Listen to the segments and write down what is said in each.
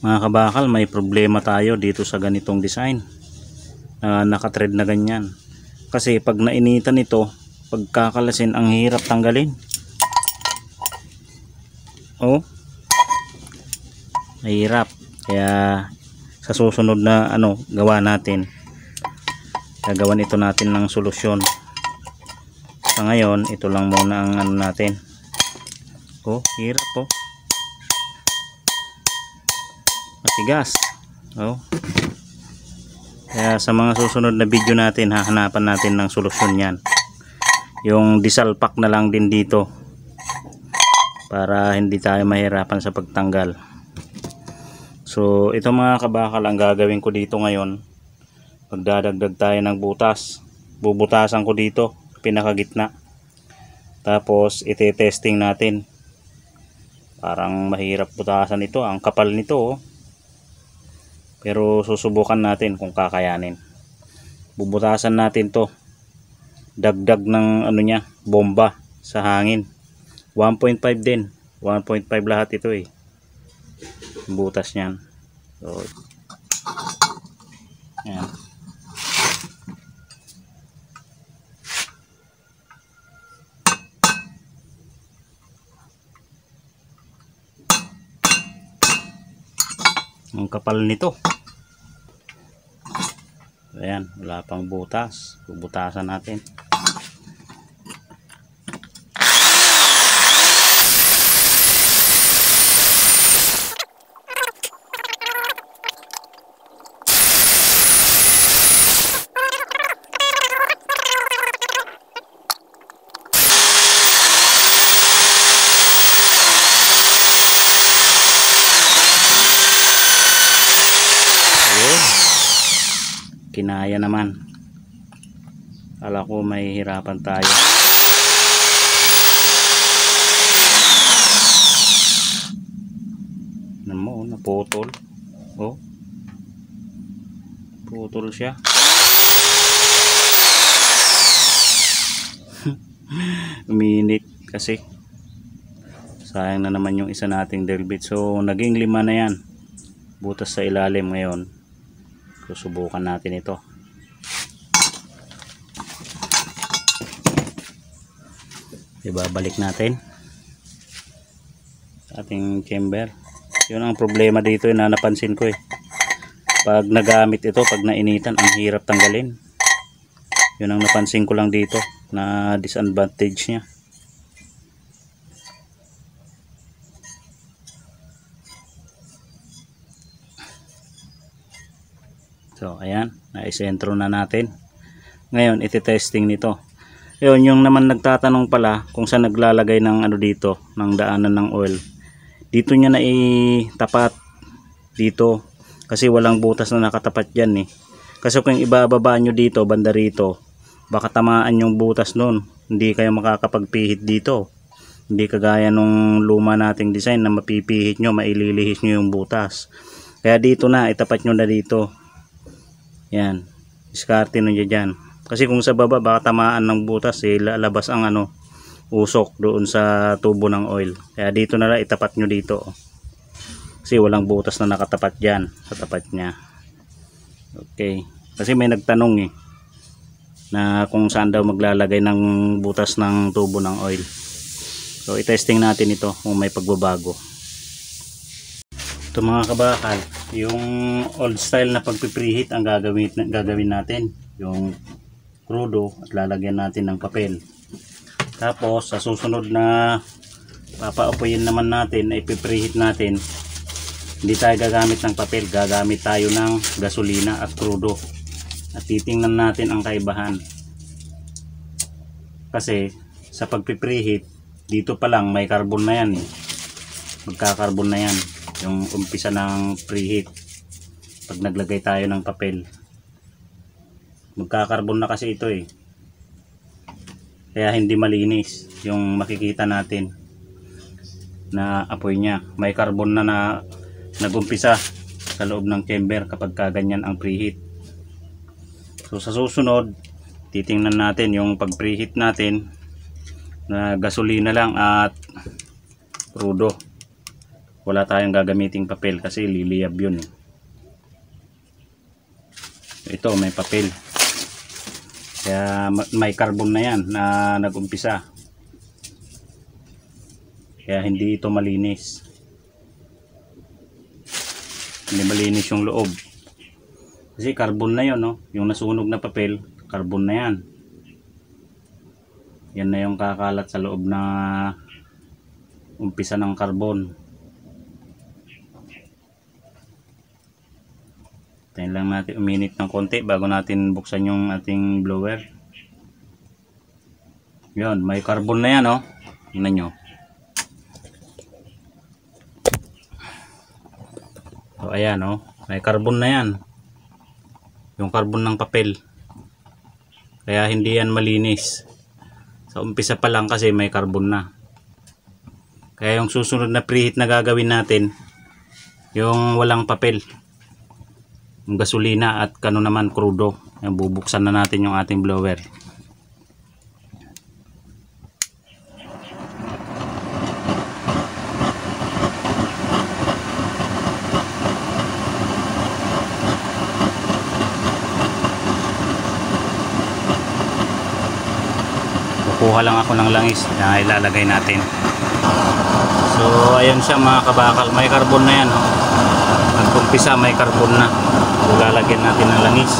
Mga kabakal, may problema tayo dito sa ganitong design na naka-thread na ganyan. Kasi pag nainitan ito, pagkakalasin ang hirap tanggalin. Oh, mahirap. Kaya sa susunod na gawa natin, gagawan ito natin ng solusyon. Sa ngayon, ito lang muna ang natin. Oh, hirap po. Matigas. Oh. Kaya sa mga susunod na video natin, hahanapan natin ng solusyon yan. Yung disalpak na lang din dito para hindi tayo mahirapan sa pagtanggal. So ito mga kabakal, ang gagawin ko dito ngayon, magdadagdag tayo ng butas. Bubutasan ko dito pinakagitna, tapos ite-testing natin. Parang mahirap butasan ito, ang kapal nito oh. Pero susubukan natin kung kakayanin. Bubutasan natin to, dagdag ng niya, bomba sa hangin. 1.5 din, 1.5 lahat ito eh, butas niyan. So yan. Ang kapal nito. Ayan, wala pang butas. Bubutasan natin. Kinaya naman. Kala ko may hirapan tayo. Naputol. Oh, putol siya. Uminit kasi. Sayang na naman yung isa nating drill bit. So naging 5 na yan. Butas sa ilalim ngayon. Susubukan natin ito. Ibabalik natin sa ating chamber. Yun ang problema dito na napansin ko eh. Pag nagamit ito, pag nainitan, ang hirap tanggalin. Yun ang napansin ko lang dito na disadvantage niya. So ayan, naisentro na natin. Ngayon iti-testing nito. Ayun, yung naman nagtatanong pala kung saan naglalagay ng dito, ng daanan ng oil. Dito niya na itapat dito kasi walang butas na nakatapat diyan eh. Kasi kung ibababa nyo dito, banda rito, baka tamaan yung butas nun. Hindi kayo makakapagpihit dito. Hindi kagaya nung luma nating design na mapipihit nyo, maililihis nyo yung butas. Kaya dito na, itapat nyo na dito. Yan, diskarte nyo dyan. Kasi kung sa baba baka tamaan ng butas lalabas ang usok doon sa tubo ng oil. Kaya dito na lang itapat nyo dito. Kasi walang butas na nakatapat dyan sa tapat nya. Okay, kasi may nagtanong na kung saan daw maglalagay ng butas ng tubo ng oil. So i-testing natin ito kung may pagbabago. Ito mga kabakal, yung old style na pagpipreheat ang gagawin natin, yung crudo, at lalagyan natin ng papel. Tapos sa susunod na papaapoyin naman natin, ay ipipreheat natin, hindi tayo gagamit ng papel, gagamit tayo ng gasolina at crudo. At titingnan natin ang kaibahan. Kasi sa pagpipreheat, dito pa lang may carbon na yan eh. Magkakarbon na yan yung umpisa ng preheat. Pag naglagay tayo ng papel, magkakarbon na kasi ito eh. Kaya hindi malinis yung makikita natin na apoy nya. May carbon na nagumpisa sa loob ng chamber kapag kaganyan ang preheat. So sa susunod, titingnan natin yung pag preheat natin na gasolina lang at crudo. wala tayong gagamiting papel kasi liliyab yun eh. Ito may papel, kaya may carbon na yan na nag-umpisa, kaya hindi ito malinis, hindi malinis yung loob kasi carbon na yun, no? Yung nasunog na papel, carbon na yan. Yan na yung kakalat sa loob na umpisa ng carbon. Tayo lang natin uminit ng konti bago natin buksan yung ating blower. Yun, may carbon na yan, oh. Tingnan nyo. So ayan, oh, may carbon na yan. Yung carbon ng papel. Kaya hindi yan malinis. Sa umpisa pa lang kasi may carbon na. Kaya yung susunod na preheat na gagawin natin, yung walang papel, yung gasolina at kano naman crudo. Yan, bubuksan na natin yung ating blower. Kukuha lang ako ng langis na ilalagay natin. So ayun siya mga kabakal, may carbon na yan, oh. Nag-umpisa may carbon na. So lalagyan natin ng langis.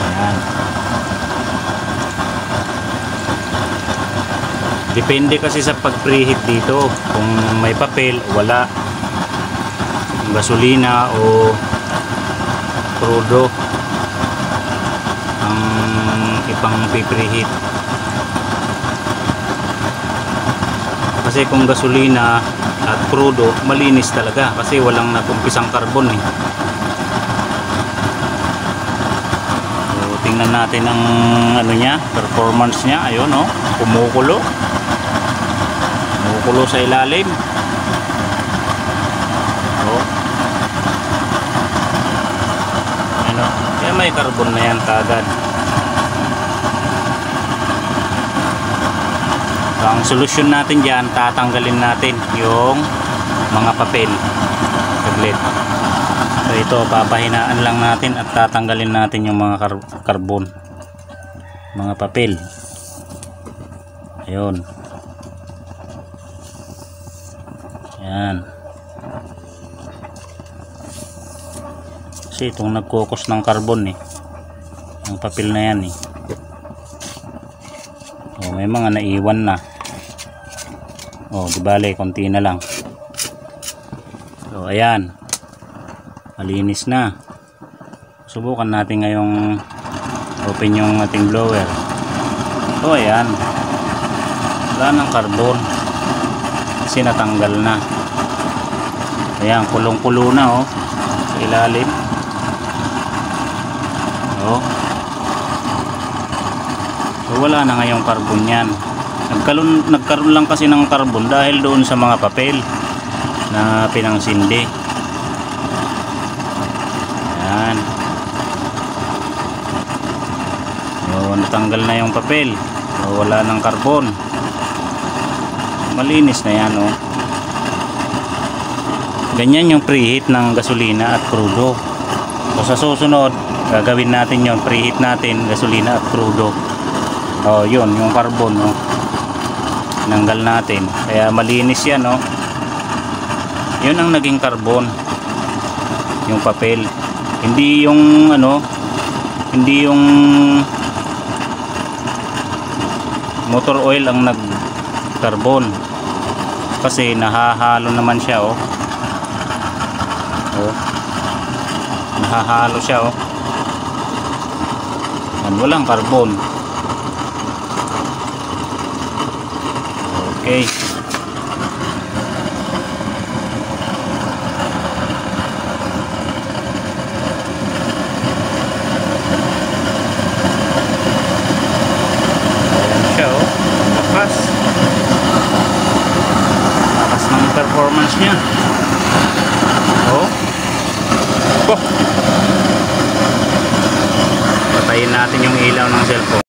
Ayan. Depende kasi sa pag-preheat dito kung may papel, wala, gasolina o crudo ang ipang preheat. Kasi kung gasolina at crudo, malinis talaga kasi walang nagumpisang carbon eh. So tingnan natin ang ano niya, performance niya. Ayun, oh, kumukulo sa ilalim. Oh, ano, kaya may carbon na yan kagad. So, ang solusyon natin dyan, tatanggalin natin yung mga papel. Saglit. So ito, papahinaan lang natin at tatanggalin natin yung mga carbon, mga papel. Ayun. Ayan. Kasi itong nagkukos ng carbon eh, ang papel na yan eh. Oh, may mga naiwan na. Oh, di bale, konti na lang. So ayan, malinis na. Subukan natin ngayong open yung ating blower. So ayan, wala ng carbon kasi natanggal na. Ayan, kulong-kulo na, oh, sa ilalim. Oh. So wala na ngayong carbon yan. Nagkaroon lang kasi ng carbon dahil doon sa mga papel na pinangsindi. Ayan. So natanggal na yung papel. So wala ng carbon. Malinis na yan, oh. Ganyan yung preheat ng gasolina at crudo. So sa susunod, gagawin natin yon, preheat natin gasolina at crudo. Oh, yun yung carbon, oh, nanggal natin, kaya malinis yan, oh. Yun ang naging carbon, yung papel, hindi yung ano, hindi yung motor oil ang nag carbon kasi nahahalo naman siya, oh. Oh, nahahalo siya, oh. Yan, walang carbon. Okay. Ayan siya, oh. Lakas. Lakas ng performance niya. Oh. Oh. Patayin natin yung ilaw ng cellphone.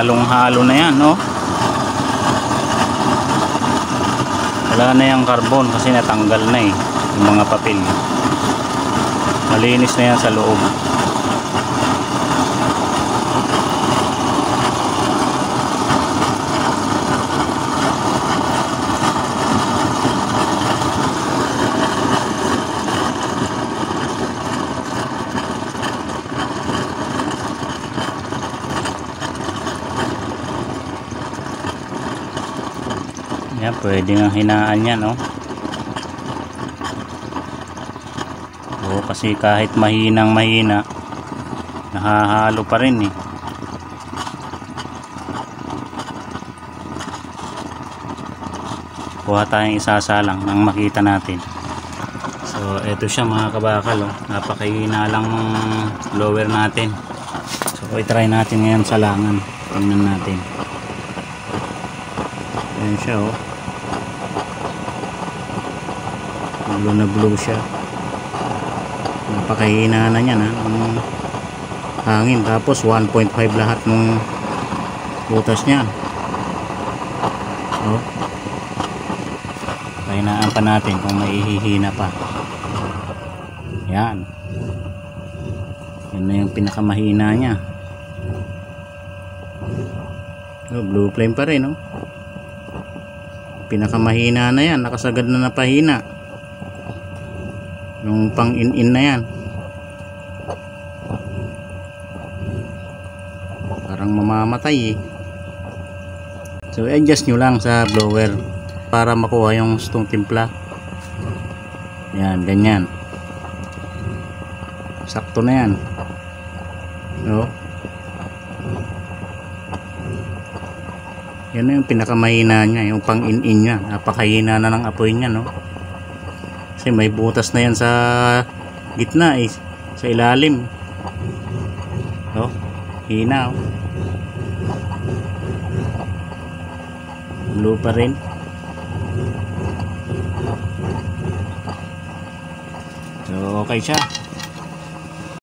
halong-halo na yan, no? Wala na yung carbon kasi natanggal na eh yung mga papel. Malinis na yan sa loob. Yan, pwede nga hinaan yan, no? Oo, kasi kahit mahinang mahina, nahahalo pa rin eh. Kuha tayong isasalang nang makita natin. So, eto siya mga kabakal, oh. Napakahina lang ng blower natin. So, i-try natin ngayon salangan. Tingnan natin. Ayan siya, oh. Blue na blue siya. Napakahina na niyan, ng hangin. Tapos 1.5 lahat ng butas niyan. Oh. Pahinaan pa natin kung may ihihina pa. Yan. Yan na yung pinakamahina niya. Oh, blue flame pa rin, oh. Pinakamahina na yan. Nakasagad na napahina. Yung pang in-in na yan. Parang mamamatay eh. So adjust nyo lang sa blower para makuha yung gustong timpla. Yan, ganyan. Sakto na yan. No? Yan na yung pinakamahina niya. Yung pang in-in niya. Napakahina na ng apoy niya, no? Kasi may butas na yan sa gitna eh, sa ilalim. Oh, hina, oh. Blue pa rin. So okay siya.